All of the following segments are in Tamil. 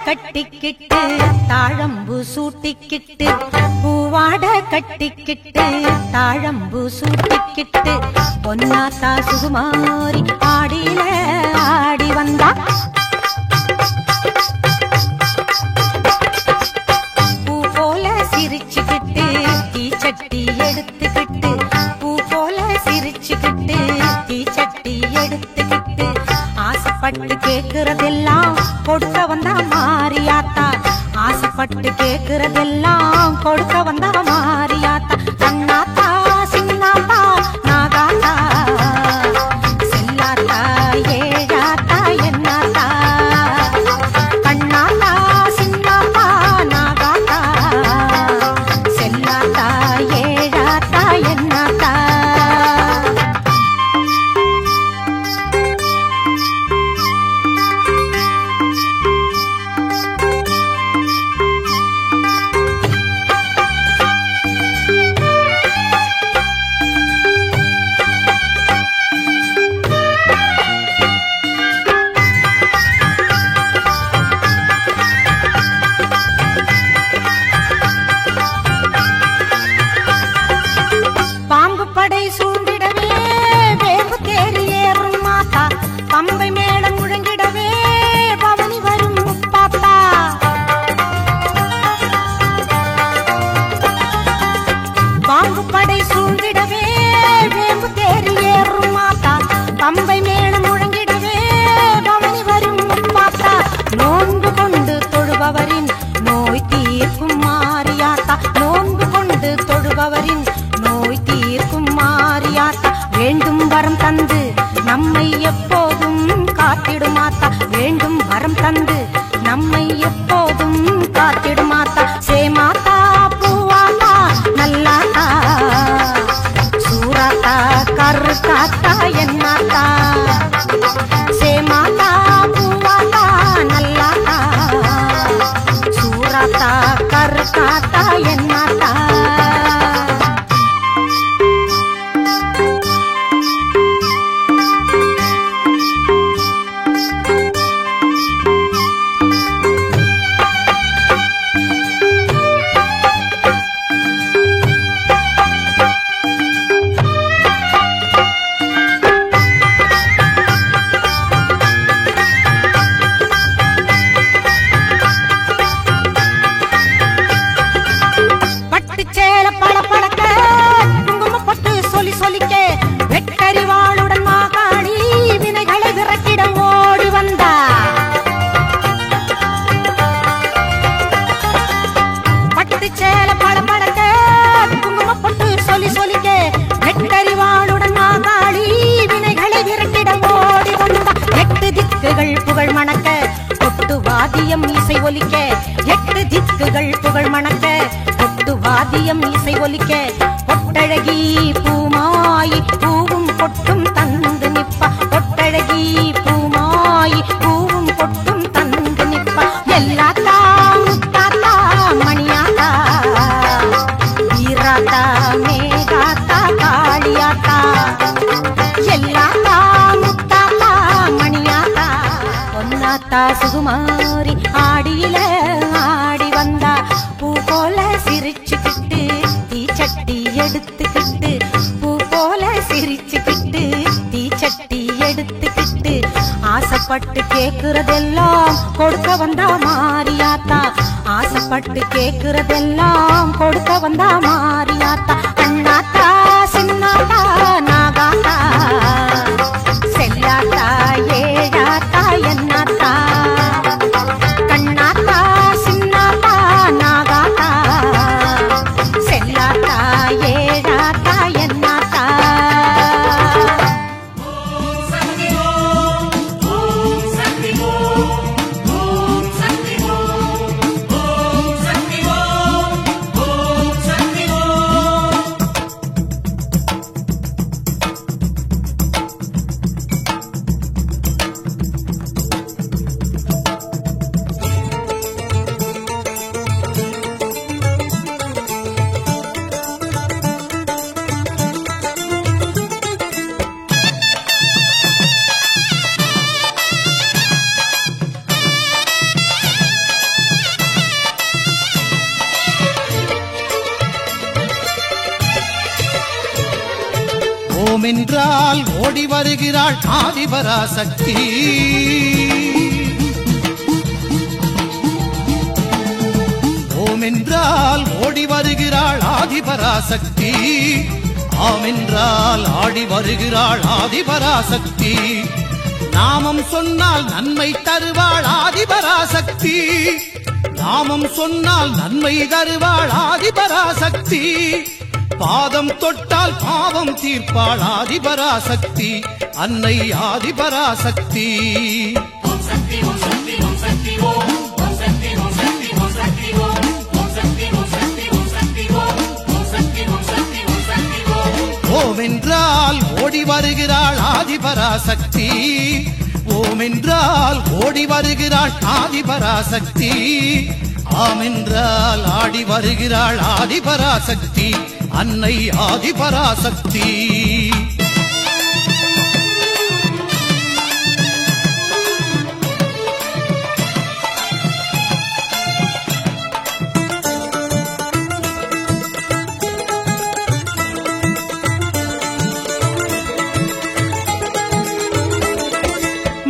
கட்டிக்கிட்டு தாழம்பு சூட்டிக்கிட்டு பூவாட கட்டிக்கிட்டு தாழம்பு சூட்டிக்கிட்டு பொன்னாத்தா சுகுமாரி ஆடியில ஆடி வந்தா பூ போல சிரிச்சுக்கிட்டு தீச்சட்டி எடுத்துக்கிட்டு பூ போல சிரிச்சுக்கிட்டு தீச்சட்டி எடுத்துக்கிட்டு ஆசைப்பட்டு கேக்குறதெல்லாம் கொடுக்க வந்தா மாரியாத்தா ஆசைப்பட்டு கேக்குறதெல்லாம் கொடுக்க வந்தா மாரியாத்தா கண்ணாத்தா சின்னாத்தா நாகாத்தா செல்லாத்தா ஏழாத்தா என்னாத்தா கண்ணாத்தா சின்னாத்தா நாகாத்தா செல்லாத்தா ஏழாத்தா என்னாத்தா பம்பை மேளம் முழங்கிடவே பவனி வரும் முப்பாத்தா நோன்பு கொண்டு தொழுபவரின் நோய் தீர்க்கும் மாரியாத்தா நோன்பு கொண்டு தொழுபவரின் நோய் தீர்க்கும் மாரியாத்தா வேண்டும் வரம் தந்து நம்மை எப்போதும் காத்திடுமாத்தா வேண்டும் வரம் தந்து நம்மை எப்போதும் காத்திடுமாத்தா சேமாத்தா பூவாத்தா நல்லாத்தா சூராத்தா கருத்தாத்தா என்னாத்தா சேமாத்தா பூவாத்தா நல்லாத்தா சூராத்தா கருத்தாத்தா என்னாத்தா புகழ் மணக்க கொட்டு வாதியம் இசை ஒலிக்க எட்டு திக்குகள் புகழ் மணக்க கொட்டு வாதியம் இசை ஒலிக்க கொட்டழகி பூமாயி பூவும் பொட்டும் தந்து நிப்பா கொட்டழகி பூமாயி பூவும் பொட்டும் தந்து நிப்பா எல்லாத்தா முத்தாத்தா மணியாத்தா வீராத்தா மேகாத்தா காளியாத்தா எல்லாத்தா முத்தாத்தா மணியாத்தா பொன்னாத்தா சுகுமாரி ஆடியில ஆடி வந்தா பூ போல சிரிச்சுக்கிட்டு தீச்சட்டி எடுத்துக்கிட்டு பூ போல சிரிச்சுக்கிட்டு தீச்சட்டி எடுத்துக்கிட்டு ஆசைப்பட்டு கேக்குறதெல்லாம் கொடுக்க வந்தா மாரியாத்தா ஆசைப்பட்டு கேக்குறதெல்லாம் கொடுக்க வந்தா மாரியாத்தா அண்ணாத்தா சின்னாத்தா நாகாத்தா செல்லாத்தா ஏழாத்தா என்னாத்தா கண்ணாத்தா சின்னாத்தா நாகாத்தா செல்லாத்தா ஏழாத்தா என்னாத்தா ஓம் என்றால் ஓடி வருகிறாள் ஆதிபராசக்தி. ஓம் என்றால் ஓடி வருகிறாள் ஆதிபராசக்தி. ஆம் என்றால் ஆடி வருகிறாள் ஆதிபராசக்தி. நாமம் சொன்னால் நன்மை தருவாள் ஆதிபராசக்தி. நாமம் சொன்னால் நன்மை தருவாள் ஆதிபராசக்தி. பாதம் தொட்டால் பாவம் தீர்ப்பாள் ஆதிபராசக்தி. அன்னை ஆதிபராசக்தி. ஓம் என்றால் ஓடி வருகிறாள் ஆதிபராசக்தி. ஓம் என்றால் ஓடி வருகிறாள் ஆதிபராசக்தி. ஆம் என்றால் ஆடி வருகிறாள் ஆதிபராசக்தி. அன்னை ஆதிபராசக்தி.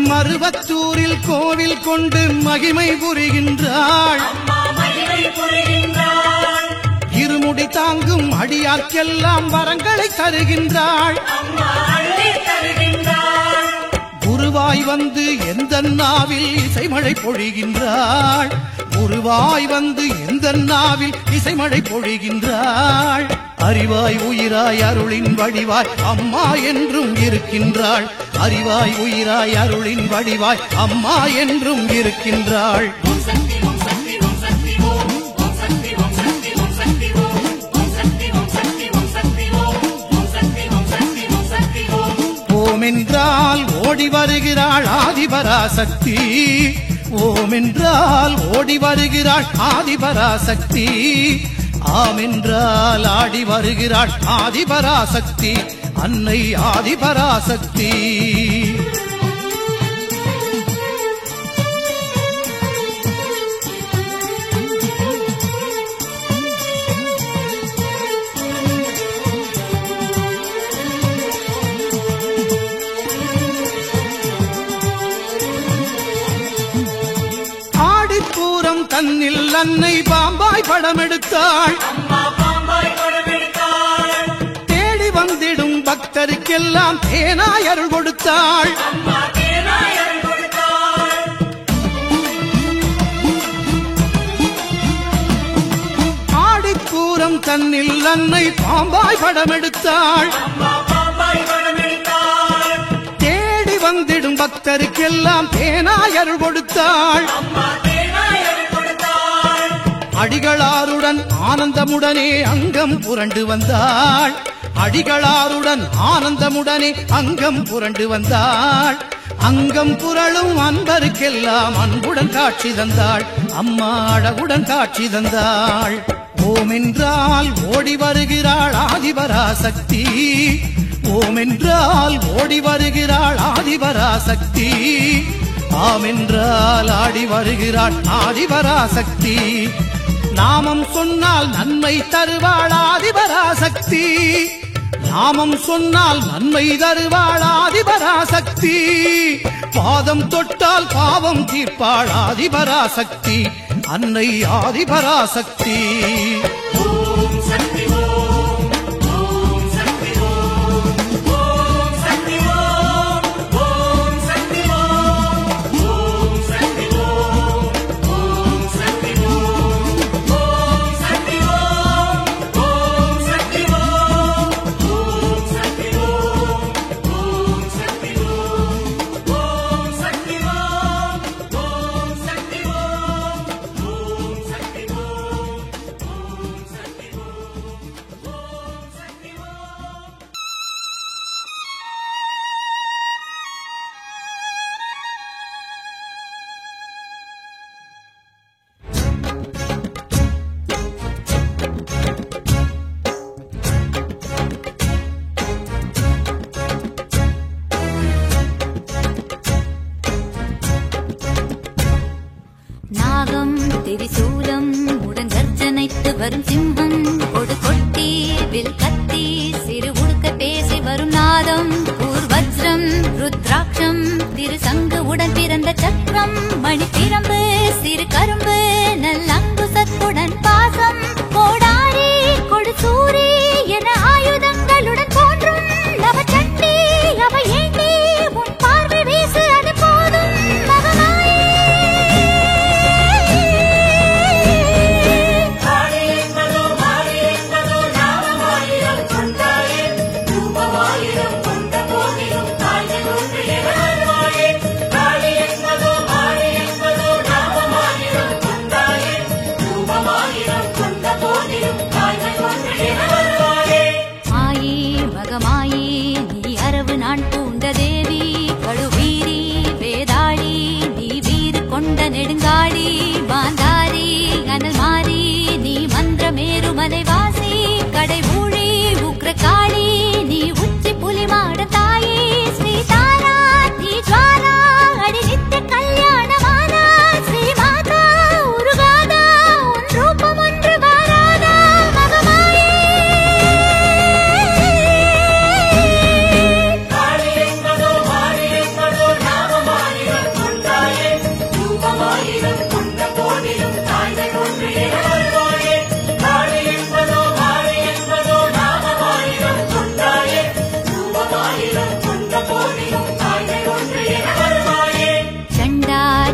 மருவத்தூரில் கோவில் கொண்டு மகிமை புரிகின்றாள். இருமுடி தாங்கும் அடியார்க்கெல்லாம் வரங்களை தருகின்றாள். குருவாய் வந்து எந்த நாவில் இசைமழை பொழிகின்றாள். குருவாய் வந்து எந்த நாவில் இசைமழை பொழிகின்றாள். அறிவாய் உயிராய் அருளின் வடிவாய் அம்மா என்றும் இருக்கின்றாள். அறிவாய் உயிராய் அருளின் வடிவாய் அம்மா என்றும் இருக்கின்றாள். ஓம் என்றால் ஓடி வருகிறாள் ஆதிபராசக்தி. ஓம் என்றால் ஓடி வருகிறாள் ஆதிபராசக்தி. ஆம் என்றால் ஆடி வருகிறாள் ஆதிபராசக்தி. அன்னை ஆதிபராசக்தி. ஆடிப்பூரம் தன்னில் அன்னை பாம்பாய் படம் எடுத்தாள். தேடி வந்திடும் பக்தருக்கெல்லாம் தேனாய் அருள் கொடுத்தாள். ஆடிப்பூரம் தன்னில் அன்னை பாம்பாய் படம் எடுத்தாள். தேடி வந்திடும் பக்தருக்கெல்லாம் தேனாய் அருள் கொடுத்தாள். அடிகளாருடன் ஆனந்தமுடனே அங்கம் புரண்டு வந்தாள். அடிகளாருடன் ஆனந்தமுடனே அங்கம் புரண்டு வந்தாள். அங்கம் புரளும் அன்பருக்கெல்லாம் அன்புடன் காட்சி தந்தாள். அம்மா அழகுடன் காட்சி தந்தாள். ஓம் என்றால் ஓடி வருகிறாள் ஆதிபராசக்தி. ஓம் என்றால் ஓடி வருகிறாள் ஆதிபராசக்தி. ஆம் என்றால் ஆடி வருகிறாள் ஆதிபராசக்தி. நாமம் சொன்னால் நன்மை தருவாள் ஆதிபராசக்தி. நாமம் சொன்னால் நன்மை தருவாள் ஆதிபராசக்தி. பாதம் தொட்டால் பாவம் தீர்ப்பாள் ஆதிபராசக்தி. அன்னை ஆதிபராசக்தி. ஓம் சக்தி ஓம். ஓம் சக்தி ஓம். ஓம் சக்தி ஓம். ஓம் சக்தி ஓம். ஓம் சக்தி ஓம். ஓம் சக்தி ஓம். ஓம் சக்தி ஓம். ஓம் சக்தி ஓம். ஓம் சக்தி ஓம். ஓம் சக்தி ஓம். ஓம் சக்தி ஓம். ஓம் சக்தி ஓம். ஓம் சக்தி ஓம். ஓம் சக்தி நாகம் திரிசூலம் உடன் கர்ஜனைத்து வரும் சிம்மம் கொடு கொட்டி வில் கத்தி சிறு உடுக்க பேசி வரும் நாள் பாதம் பூர்வஜ்ரம் ருத்ராட்சம் திருசங்கு உடன் பிறந்த சக்கரம் மணித்திரம்பு சிறு கரும்பு நல்லங்குசத்துடன் பாசம் கோடாரி கொடுசூரி என ஆயுதங்களுடன் தோன்றும் நவச்சண்டி அவ ஏண்டி உன் பார்வை வீசு அது போதும் நான் பூண்ட தேவி கழுவீரி வேதாளி நீ வீறு கொண்ட நெடுங்காடி பாந்தாரி அனல் மாறி நீ மந்திரமேரு மலைவாசி கடை ஊழி உக்ர காளி நீ உச்சி புலிமாட தாயி ஸ்ரீதாரா நீ ஜுவாலா அடி நித்திய கல்யாணமானா ஸ்ரீ மாதா உருகாதா உன் ரூபம் ஒன்று வாராதா மகமாயே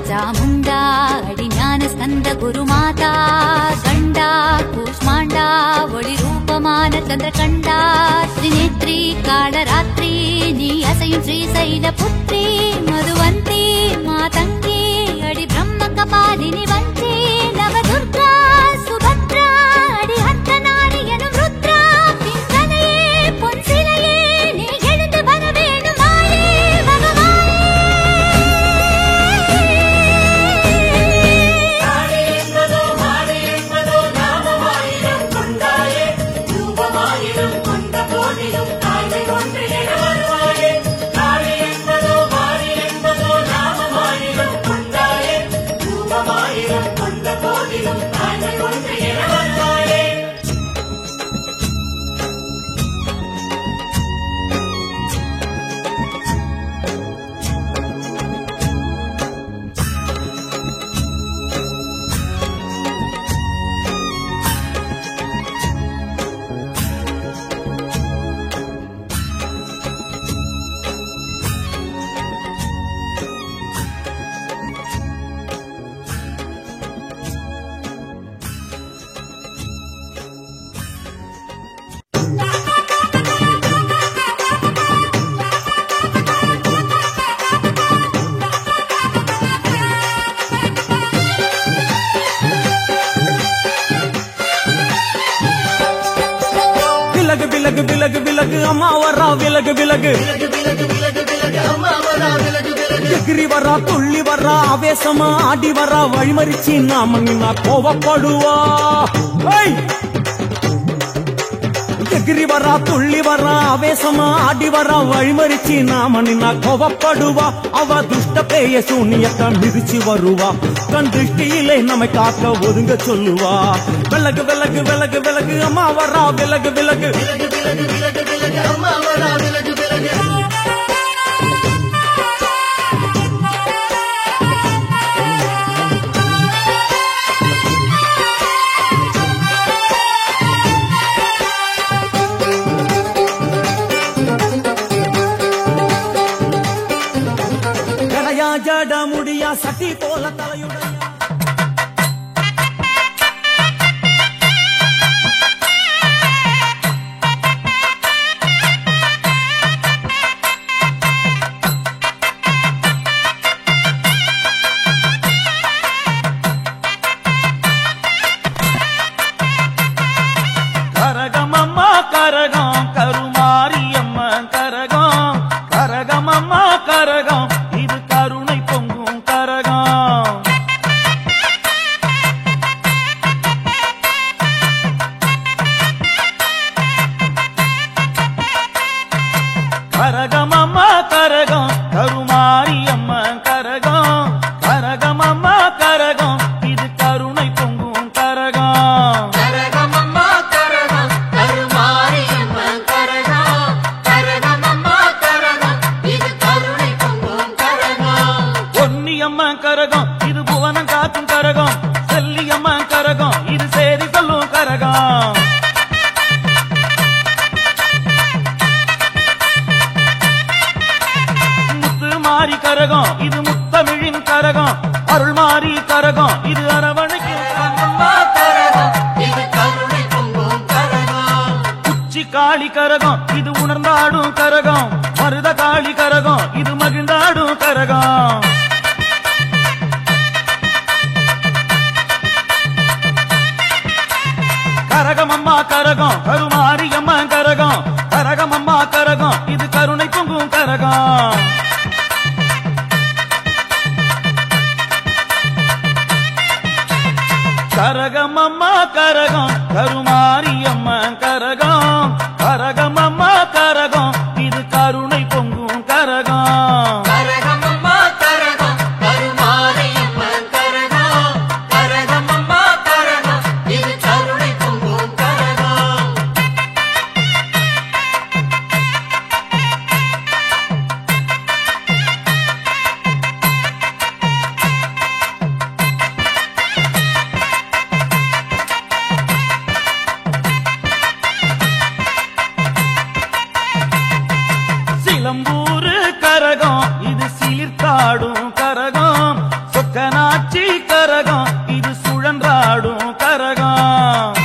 चामुंडा अड़ी ज्ञान स्कंद गुरुमाता गंडा कूष्मांडा वळि रूपमान चंद्रकंडा त्रिनेत्री कालरात्रि नी असयु श्रीशैलपुत्री मधुवंती मातंगी अड़ी ब्रह्म कपालिनी वंची नवदुर्गा सुभद्रा अड़ी हंतनारी एनु रुद्रा पिंगलये पोन्सिलये नी एळुंदु बरवेणु माये भगवाने விலகு விலகு விலகு அம்மா வரா விலகு விலகு எகிரி வரா துள்ளி வரா ஆவேசமா ஆடி வரா வழிமறிச்சு நாம நின்னா கோவப்படுவா எகிரி வரா துள்ளி வரா ஆவேசமா ஆடி வரா வழிமறிச்சு நாம நின்னா கோவப்படுவா அவ துஷ்ட பேய சூனியத்தான் மிதிச்சு வருவா கண் திருஷ்டியிலே நம்மை காக்க ஒதுங்க சொல்லுவா விலகு விலகு விலகு விலகு அம்மா வரா விலகு விலகு அம்மா வரா விலகு விலகு ஜட முடியா சட்டி போல தலையுடைய கரகம் அம்மா கரகம் கருமாரியம்மா கரகம் கரகம் அம்மா கரகம் இது கருணை பொங்கும் கரகம் கரகம் அம்மா கரகம் கருமாரியம்மா கரகம் கரகம் அம்மா கரகம் இது கருணை பொங்கும் கரகம் கரகம் அம்மா கரகம் கருமாரியம்மா அருள் மாறி கரகம் இது அரவணைக்கும் உச்சி காளி கரகம் இது உணர்ந்தாடும் கரகம் மருத காளி கரகம் இது மகிழ்ந்தாடும் கரகம் கரகமம்மா கரகம் கருமாரியம்மா கரகம் கரகமம்மா கரகம் இது கருணை பொங்கும் கரகம் கரகமம்மா கரகம் கருமாரியம்மா கரகம் கரகமம்மா கரகம் இது கருணை பொங்கும் கரகம் கரகமம்மா கரகம் கருமாரியம்மா கரகம் கரகமம்மா கரகம் இது கருணை பொங்கும் கரகம் சிலம்பூரு கரகம் இது சீர்த்தாடும் கரகம் சொக்கனாச்சி கரகம் இது சுழன்றாடும் கரகம்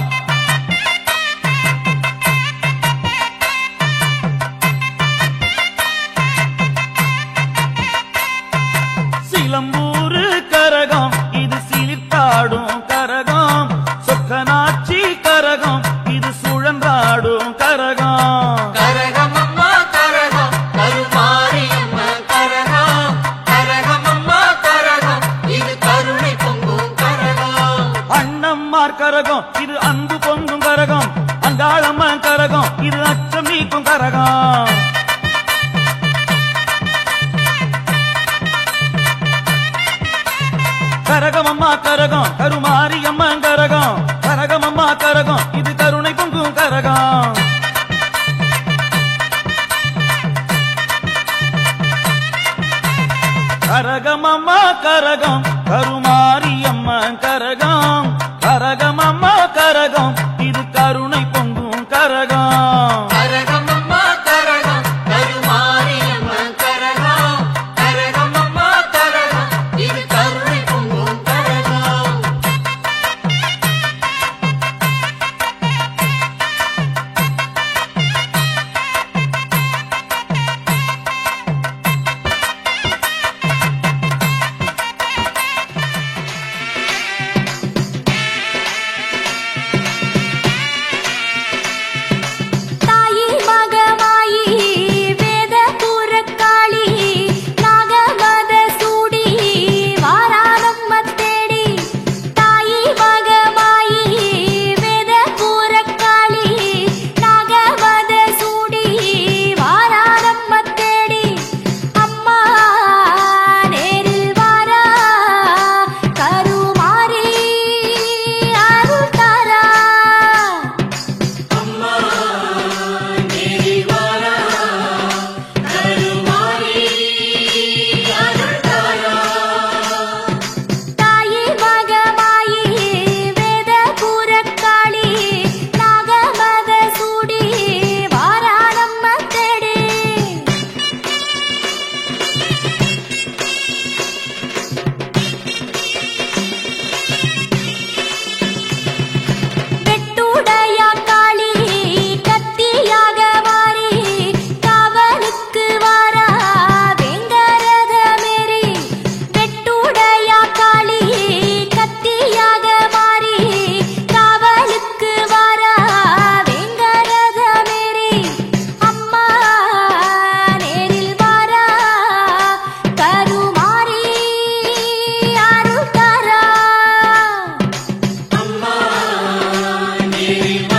சிலம்பூரு கரகம் இது சீர்த்தாடும் கரகம் சொக்கனாச்சி கரகம் இது சுழன்றாடும் கரகம் கரகமம்மா கரகம் கருமாரியம்மா கரகம் கரகமம்மா கரகம் இது கருணை பொங்கும் கரகம் அண்ணம்மார் கரகம் இது அன்பு பொங்கும் கரகம் அங்காளம்மா கரகம் இது அச்சம் நீக்கும் கரகம் கரகமம்மா கரகம் கருமாரியம்மா கரகம் கரகமம்மா கரகம் இது கருணை பொங்கும் கரகம் கரகமம்மா கரகம் கருமாரியம்மா கரகம் கரகமம்மா கரகம் இது கருணை பொங்கும் கரகம் கரகமம்மா கரகம் கருமாரியம்மா கரகம் கரகமம்மா கரகம் இது கருணை பொங்கும் கரகம் Mama,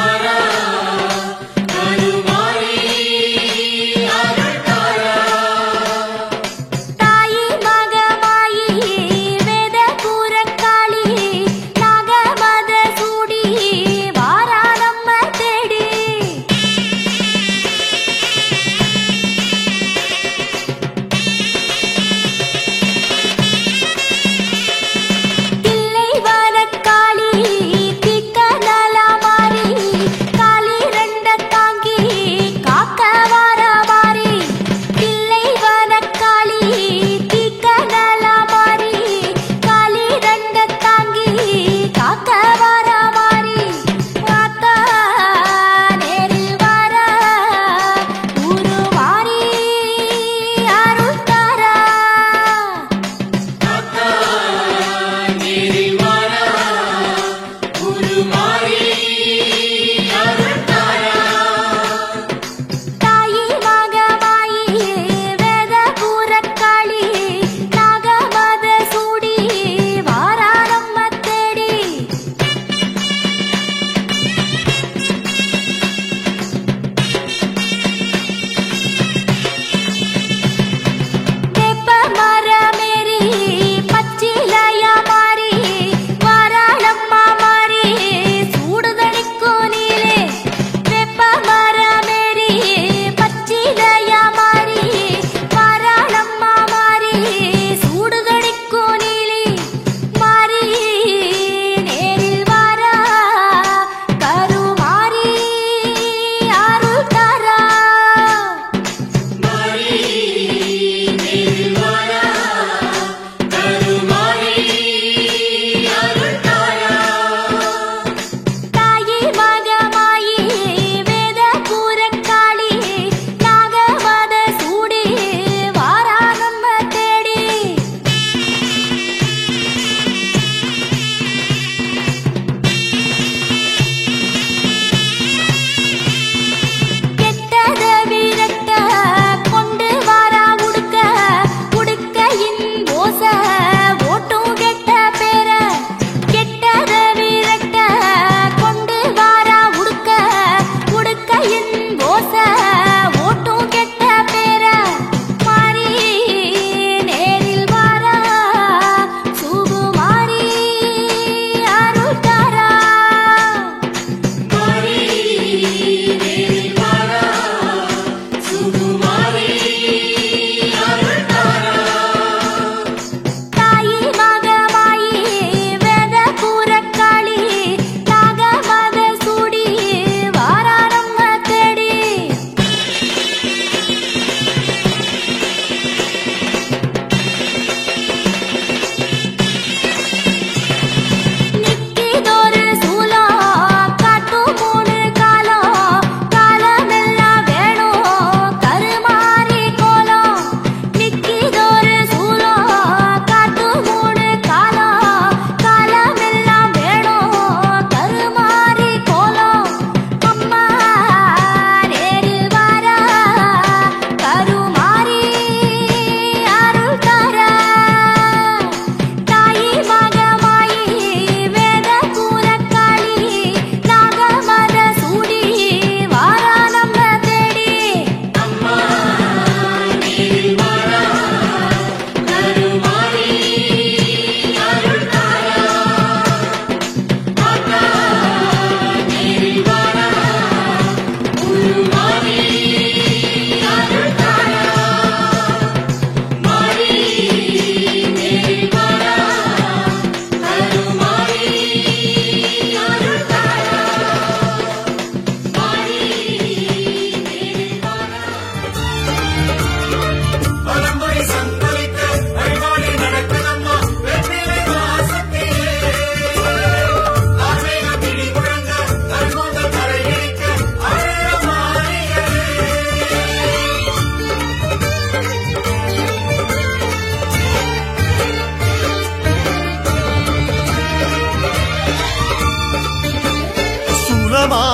சூலமா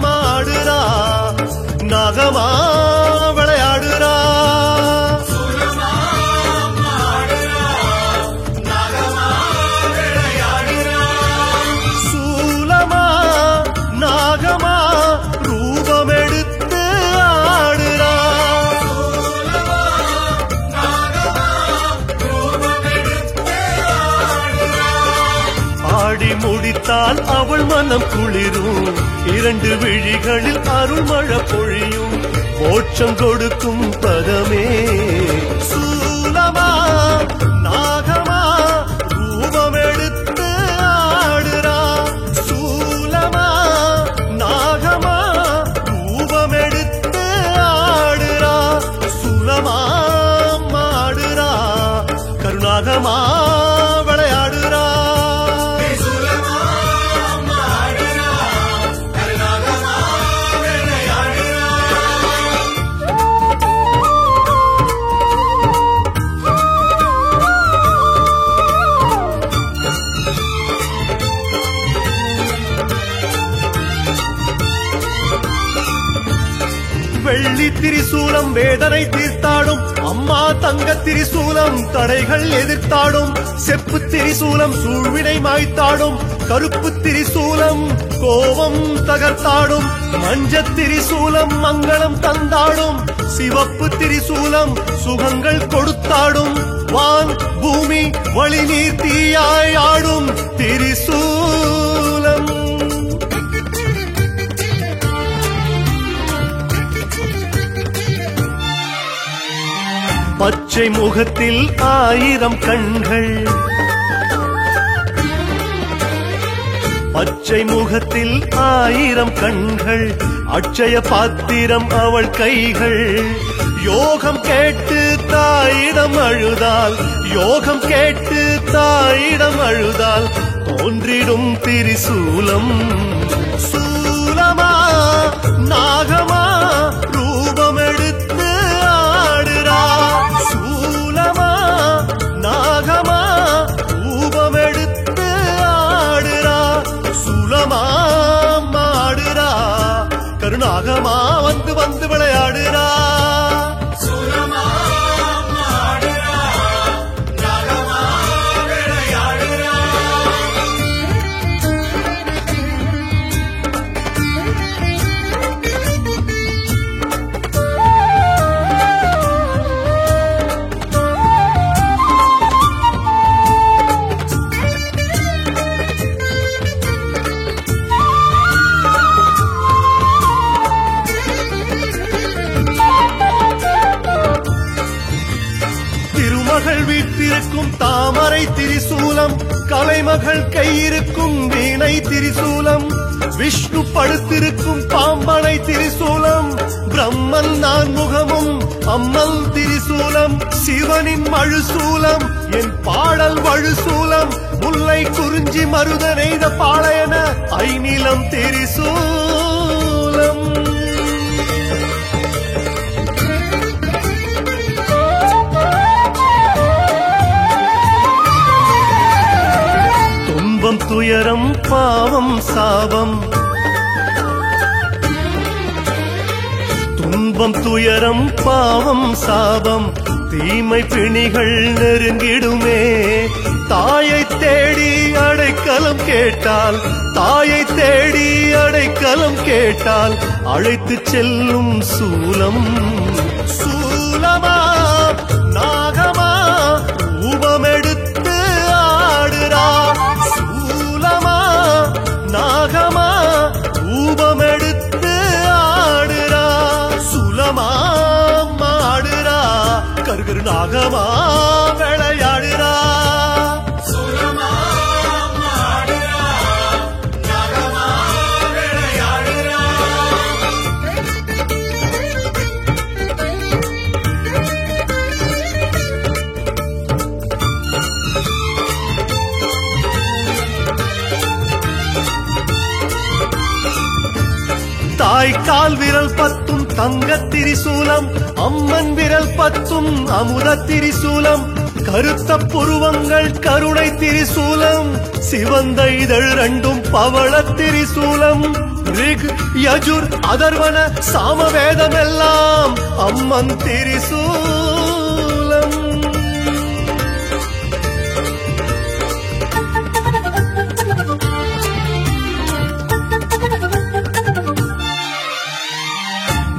மாடுறா நாகமா விளையாடுறா சூலமா நாகமா ரூபமெடுத்து ஆடுறா ஆடி முடித்தால் அவள் மனம் குளிரும் இரண்டு விழிகளில் அருள்மழை பொழியும் மோட்சம் கொடுக்கும் பதமே சூலமா நாகமா ரூபமெடுத்து ஆடுறா சூலமா நாகமா ரூபமெடுத்து ஆடுறா சூலமா மாடுறா கருணாகமா விளையாடுறா வெள்ளி திரிசூலம் வேதனை தீர்த்தாடும் அம்மா தங்க திரிசூலம் தடைகள் எதிர்த்தாடும் செப்பு திரிசூலம் சூழ்வினை மாய்த்தாடும் கருப்பு திரிசூலம் கோபம் தகர்த்தாடும் மஞ்ச திரிசூலம் மங்களம் தந்தாடும் சிவப்பு திரிசூலம் சுகங்கள் கொடுத்தாடும் வான் பூமி வழி நீர் தீயாய் ஆடும் திரிசூலம் பச்சை முகத்தில் 1000 கண்கள் பச்சை முகத்தில் 1000 கண்கள் அட்சய பாத்திரம் அவள் கைகள் யோகம் கேட்டு தாயிடம் அழுதால் யோகம் கேட்டு தாயிடம் அழுதால் தோன்றிடும் திரிசூலம் சூலமா நாகமா ரூபமெடுத்து ஆடுறா சூலமா நாகமா ரூபமெடுத்து ஆடுறா சூலமா மாடுறா கருணாகமா வந்து வந்து விளையாடுறா வீட்டிருக்கும் தாமரை திரிசூலம் கலைமகள் கையிருக்கும் வீணை திரிசூலம் விஷ்ணு படுத்திருக்கும் பாம்பனை திரிசூலம் பிரம்மன் நான் முகமும் அம்மன் திரிசூலம் சிவனின் மழுசூலம் என் பாடல் வழுசூலம் முல்லை குறிஞ்சி மருத நெய்த பாளையன ஐநிலம் திரிசூலம் துயரம் பாவம் சாபம் துன்பம் துயரம் பாவம் சாபம் தீமை பிணிகள் நெருங்கிடுமே தாயை தேடி அடைக்கலம் கேட்டால் தாயை தேடி அடைக்கலம் கேட்டால் அழைத்து செல்லும் சூலம் சூலமா நாகமா ரூபமெடுத்து ஆடுறா சூலமா நாகமா ரூபமெடுத்து ஆடுறா சுலமா மாடுறா கருகரு நாகமா விளையாடுறா தாய்க்கால் விரல் 10 தங்க திரிசூலம் அம்மன் விரல் 10 அமுத திரிசூலம் கருத்த புருவங்கள் கருணை திரிசூலம், சிவந்த இதழ் ரெண்டும் பவள திரிசூலம். ரிக் யஜுர் அதர்வன சாமவேதம் எல்லாம் அம்மன் திரிசூலம்.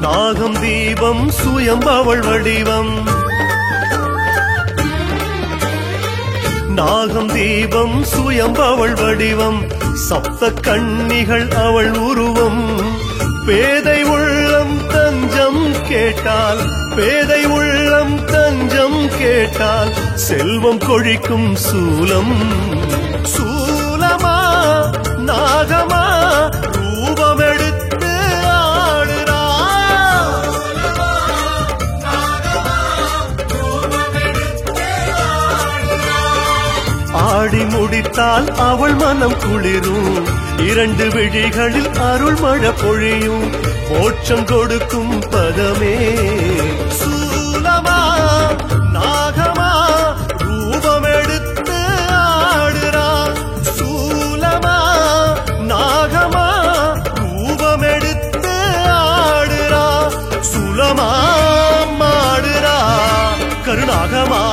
நாகம் தீபம் சுயம்பவள் வடிவம், நாகம் தீபம் சுயம்பவள் வடிவம். சப்த கன்னிகள் அவள் உருவம். பேதை உள்ளம் தஞ்சம் கேட்டால், பேதை உள்ளம் தஞ்சம் கேட்டால் செல்வம் கொழிக்கும் சூலம். சூலமா நாகமா ரூபமெடுத்து ஆடுறா, ஆடி முடித்தால் அவள் மனம் குளிரும். இரண்டு விழிகளில் அருள் மழை பொழியும். மோட்சம் கொடுக்கும் பதமே சூலமா நாகமா ரூபமெடுத்து ஆடுறா. சூலமா நாகமா ரூபமெடுத்து ஆடுறா. சுலமா மாடுறா கருணாகமா